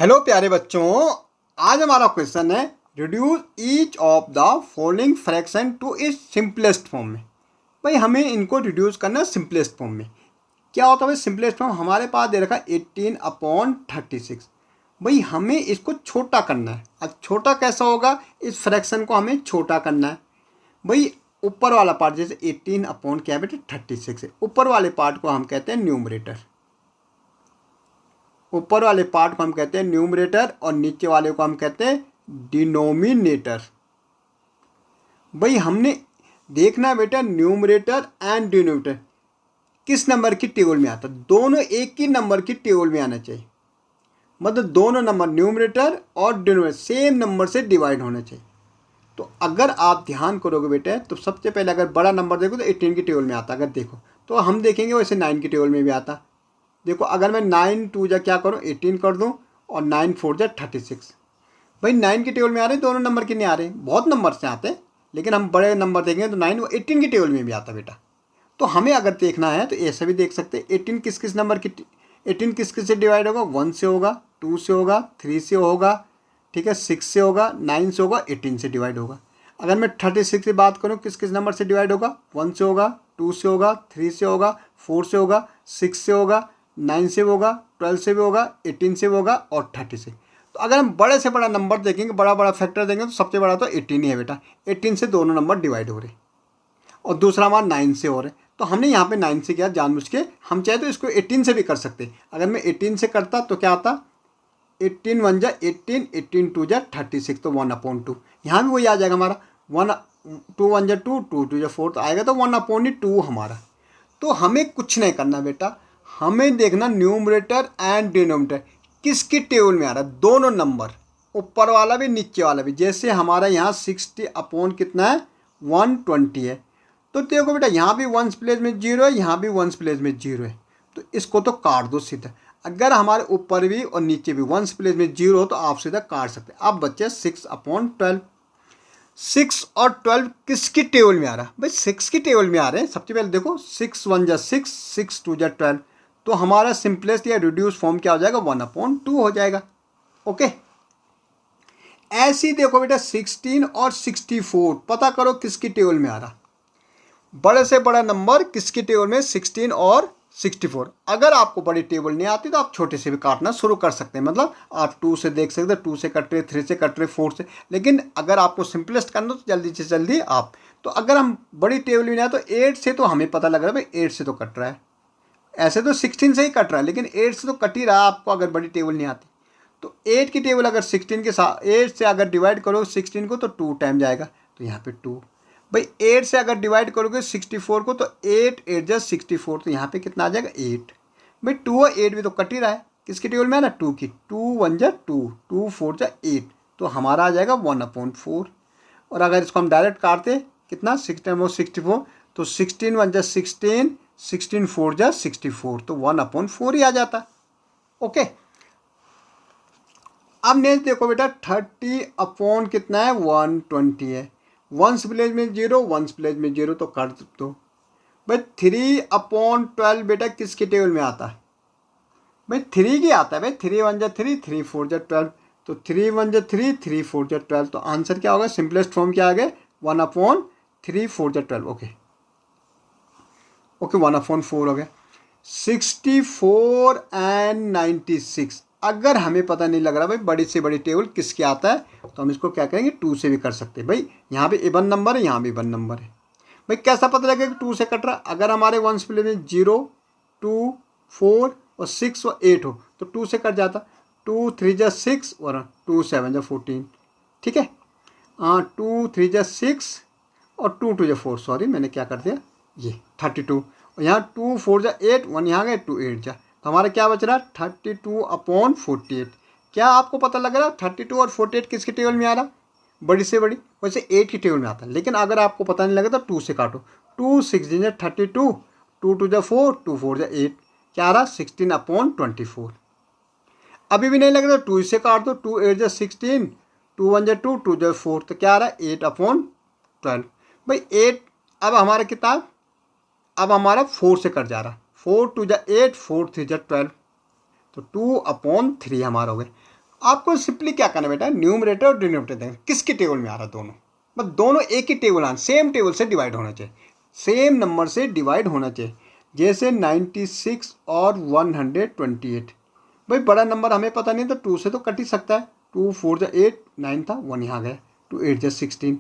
Hello प्यारे बच्चों, आज हमारा क्वेश्चन है reduce each of the following fraction to its simplest form में। भाई हमें इनको रिड्यूस करना है सिंपलेस्ट फॉर्म में। क्या होता है भाई सिंपलेस्ट फॉर्म? हमारे पास दे रखा है 18/36। भाई हमें इसको छोटा करना है। अब छोटा कैसा होगा? इस फ्रैक्शन को हमें छोटा करना है। भाई ऊपर वाला पार्ट जैसे 18/36 है, ऊपर वाले पार्ट को हम कहते हैं न्यूमरेटर। ऊपर वाले पार्ट को हम कहते हैं न्यूमरेटर और नीचे वाले को हम कहते हैं डिनोमिनेटर। भाई हमने देखना है बेटा न्यूमरेटर एंड डिनोमिनेटर किस नंबर की टेबल में आता है। दोनों एक ही नंबर की टेबल में आना चाहिए, मतलब दोनों नंबर न्यूमरेटर और डिनोमिनेटर सेम नंबर से डिवाइड होना चाहिए। तो अगर आप ध्यान करोगे बेटा तो सबसे पहले अगर बड़ा नंबर देखो तो 18 की टेबल में आता। अगर देखो तो हम देखेंगे वैसे 9 की टेबल में भी आता। देखो अगर मैं 9 2 जा क्या करूँ 18 कर दूँ और 9 4 जा 36। भाई 9 की टेबल में आ रहे, दोनों नंबर के नहीं आ रहे, बहुत नंबर से आते हैं, लेकिन हम बड़े नंबर देखेंगे तो 9 वो 18 की टेबल में भी आता बेटा। तो हमें अगर देखना है तो ऐसे भी देख सकते हैं 18 किस किस नंबर की 18 किस किस से डिवाइड होगा? 1 से होगा, 2 से होगा, 3 से होगा, ठीक है, 6 से होगा, 9 से होगा, 18 से डिवाइड होगा। अगर मैं 36 की बात करूँ किस किस नंबर से डिवाइड होगा? 1 से होगा, 2 से होगा, 3 से होगा, 4 से होगा, 6 से होगा, 9 से भी होगा, 12 से भी होगा, 18 से भी होगा और 30 से। तो अगर हम बड़े से बड़ा नंबर देखेंगे, बड़ा बड़ा फैक्टर देंगे तो सबसे बड़ा तो 18 ही है बेटा। 18 से दोनों नंबर डिवाइड हो रहे और दूसरा हमारा 9 से हो रहे। तो हमने यहाँ पे 9 से किया जानबूझ के। हम चाहे तो इसको 18 से भी कर सकते। अगर मैं 18 से करता तो क्या आता? 18 1 जा 18, 18 2 जा 36, तो 1/2। यहाँ भी वही आ जाएगा हमारा 1 2 1 जा 2, 2 2 जा 4, तो आएगा तो 1/2 हमारा। तो हमें कुछ नहीं करना बेटा, हमें देखना न्यूमरेटर एंड डिनोमिनेटर किसकी टेबल में आ रहा है। दोनों नंबर, ऊपर वाला भी नीचे वाला भी। जैसे हमारा यहाँ 60 कितना है? 120 है। तो देखो बेटा यहाँ भी 1s प्लेस में 0 है, यहाँ भी 1s प्लेस में 0 है, तो इसको तो काट दो सीधा। अगर हमारे ऊपर भी और नीचे भी 1s प्लेस में 0 हो तो आप सीधा काट सकते हैं। अब बच्चे 6/12। 6 और 12 किसकी टेबल में आ रहा है? भाई 6 की टेबल में आ रहे हैं। सबसे पहले देखो 6 1 जा 6, 6 2 जा 12, तो हमारा सिंपलेस्ट या रिड्यूस फॉर्म क्या हो जाएगा? 1/2 हो जाएगा। ओके, ऐसे ही देखो बेटा 16 और 64 पता करो किसकी टेबल में आ रहा। बड़े से बड़ा नंबर किसकी टेबल में? 16 और 64। अगर आपको बड़ी टेबल नहीं आती तो आप छोटे से भी काटना शुरू कर सकते हैं। मतलब आप 2 से देख सकते हैं, 2 से कट रहे, 3 से कट रहे, 4 से। लेकिन अगर आपको सिंपलेस्ट करना तो जल्दी से जल्दी आप, तो अगर हम बड़ी टेबल में नहीं आए तो 8 से तो हमें पता लग रहा है भाई 8 से तो कट रहा है। ऐसे तो 16 से ही कट रहा है, लेकिन 8 से तो कट ही रहा है आपको अगर बड़ी टेबल नहीं आती। तो 8 की टेबल अगर 16 के साथ 8 से अगर डिवाइड करो 16 को तो 2 टाइम जाएगा, तो यहाँ पे 2। भाई 8 से अगर डिवाइड करोगे 64 को तो 8 8 जा 64, तो यहाँ पे कितना आ जाएगा? 8। भाई 2 और 8 भी तो कट ही रहा है। किसकी टेबल में है ना? 2 की। 2 1 जा 2, 2 4 जा 8, तो हमारा आ जाएगा 1/4। और अगर इसको हम डायरेक्ट काटते कितना 16 और 64, तो 16 1 जा 16, 16 4 जा 64, तो 1/4 ही आ जाता। ओके, अब नेक्स्ट देखो बेटा 30 कितना है? 120 है। 1s प्लेस में 0, 1s प्लेस में 0, तो कर दो। भाई 3/12 बेटा किसके टेबल में आता है? भाई 3 की आता है। भाई 3 1 जा 3, 3 4 जा 12, तो 3 1 जा 3, 3 4 जा 12, तो आंसर क्या होगा? सिंपलेस्ट फॉर्म क्या आ गया? 1/3 4 जा 12। ओके ओके, 1/4 हो गया। 64 एंड 96 अगर हमें पता नहीं लग रहा भाई बड़ी से बड़ी टेबल किसके आता है, तो हम इसको क्या करेंगे? 2 से भी कर सकते हैं। भाई यहाँ भी इवन नंबर है, यहाँ भी इवन नंबर है। भाई कैसा पता लगेगा कि 2 से कट रहा? अगर हमारे 1s प्लेस में 0 2 4 और 6 और 8 हो तो 2 से कट जाता। 2 3 जा 6 और 2 7 जा 14, ठीक है। 2 3 जा 6 और 2 2 जा 4, सॉरी मैंने क्या कर दिया, ये 32। और यहाँ 2 4 जा 8, 1 यहाँ गए, 2 8 जा, तो हमारा क्या बच रहा? 32/48। क्या आपको पता लग रहा है 32 और 48 किसकी टेबल में आ रहा? बड़ी से बड़ी। वैसे 8 की टेबल में आता है, लेकिन अगर आपको पता नहीं लगा तो 2 से काटो। 2 6 जा 32, 2 2 जा 4, 2 4 जा 8, क्या आ रहा? 16/24। अभी भी नहीं लग रहा तो 2 से काट दो। 2 8 जा 16, 2 1 जा 2, 2 जा 4, तो क्या आ रहा है? 8/12। भाई 8 अब हमारा कितना? अब हमारा 4 से कट जा रहा। 4 2 जा 8, 4 3 जा 12, तो 2/3 हमारा हो गया। आपको सिंपली क्या करना बेटा, न्यूमरेटर और डिनोमिनेटर देखें किसके टेबल में आ रहा है, दोनों बस दोनों एक ही टेबल आना, सेम टेबल से डिवाइड होना चाहिए, सेम नंबर से डिवाइड होना चाहिए। जैसे 96 और 128, भाई बड़ा नंबर हमें पता नहीं तो 2 से तो कट ही सकता है। 2 4 जा 8, 9 था 1 यहाँ गया, 2 8 जा 16,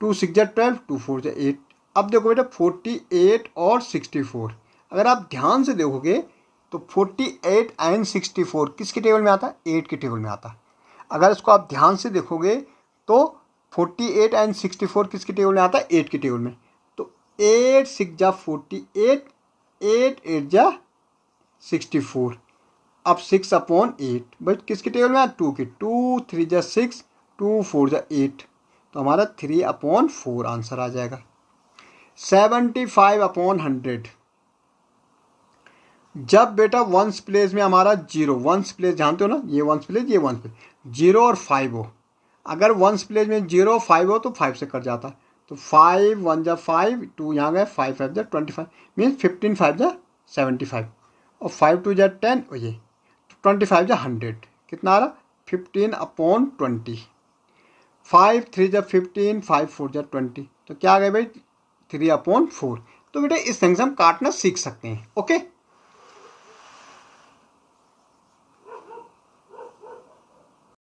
2 6 जा 12, 2 4 जा 8। अब देखो बेटा 48 और 64, अगर आप ध्यान से देखोगे तो 48 एंड 64 किसके टेबल में आता है, 8 के टेबल में आता है। अगर इसको आप ध्यान से देखोगे तो 48 एंड 64 किसके टेबल में आता है, 8 के टेबल में। तो 8 6 जा 48, 8 8 जा 64। अब 6/8 भाई किसके टेबल में, 2 के, 2 3 जा 6, 2 4 जा 8, तो हमारा 3/4 आंसर आ जाएगा। 75/100, जब बेटा वंस प्लेस में हमारा 0, वंस प्लेस जानते हो ना, ये वंस प्लेस, ये वंस प्लेस, 0 और 5 हो। अगर वंस प्लेस में 0 5 हो तो 5 से कट जाता है, तो 5 1 जा 5, 2 यहाँ गए, 5 5 जा 25, मीन्स 15 5 जा 75, और 5 2 जा 10, और ये 25 जा 100, कितना आ रहा, 15/20। 5 3 जा 15, 5 4 जा 20, तो क्या आ गए भाई, 3/4। तो बेटा इस तरह से हम काटना सीख सकते हैं। ओके।